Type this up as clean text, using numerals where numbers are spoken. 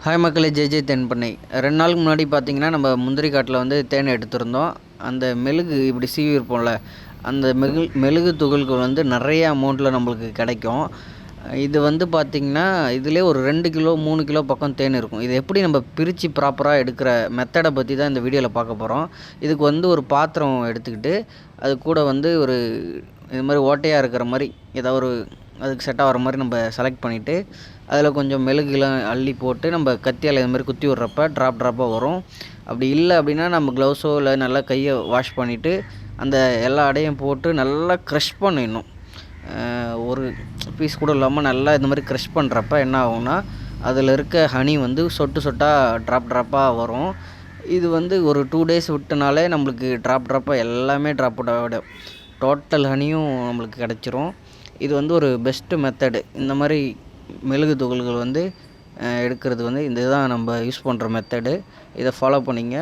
Hi மக்களே, J Thenpennai. 2 நாளுக்கு முன்னாடி பார்த்தீங்கன்னா, நம்ம முந்திரி காட்டில் வந்து தேன் எடுத்திருந்தோம். அந்த மெழுகு இப்படி சீவி இருப்போம்ல, அந்த மெழுகு துகள்கள் வந்து நிறைய அமௌண்ட்டில் நம்மளுக்கு கிடைக்கும். இது வந்து பார்த்திங்கன்னா, இதிலே ஒரு 2 கிலோ 3 கிலோ பக்கம் தேன் இருக்கும். இது எப்படி நம்ம பிரித்து ப்ராப்பராக எடுக்கிற மெத்தடை பற்றி தான் இந்த வீடியோவில் பார்க்க போகிறோம். இதுக்கு வந்து ஒரு பாத்திரம் எடுத்துக்கிட்டு, அது கூட வந்து ஒரு இது மாதிரி ஓட்டையாக இருக்கிற மாதிரி ஏதாவது ஒரு அதுக்கு செட் ஆகிற மாதிரி நம்ம செலக்ட் பண்ணிவிட்டு, அதில் கொஞ்சம் மெழுகுலாம் அள்ளி போட்டு நம்ம கத்தியால் இது மாதிரி குத்தி விட்றப்ப ட்ராப்பாக வரும். அப்படி இல்லை அப்படின்னா நம்ம க்ளவுஸோ இல்லை நல்லா கையை வாஷ் பண்ணிவிட்டு அந்த எல்லா அடையும் போட்டு நல்லா க்ரஷ் பண்ணிடணும். ஒரு பீஸ் கூட இல்லாமல் நல்லா இந்த மாதிரி க்ரஷ் பண்ணுறப்ப என்ன ஆகும்னா, அதில் இருக்க ஹனி வந்து சொட்டு சொட்டாக ட்ராப்பாக வரும். இது வந்து ஒரு 2 டேஸ் விட்டனாலே நம்மளுக்கு ட்ராப்பாக எல்லாமே ட்ராப் அவுட் டோட்டல் ஹனியும் நம்மளுக்கு கிடச்சிரும். இது வந்து ஒரு பெஸ்ட்டு மெத்தடு. இந்த மாதிரி மெழுகு துகள்கள் வந்து எடுக்கிறது வந்து இதுதான் நம்ம யூஸ் பண்ணுற மெத்தடு. இதை ஃபாலோ பண்ணிங்க.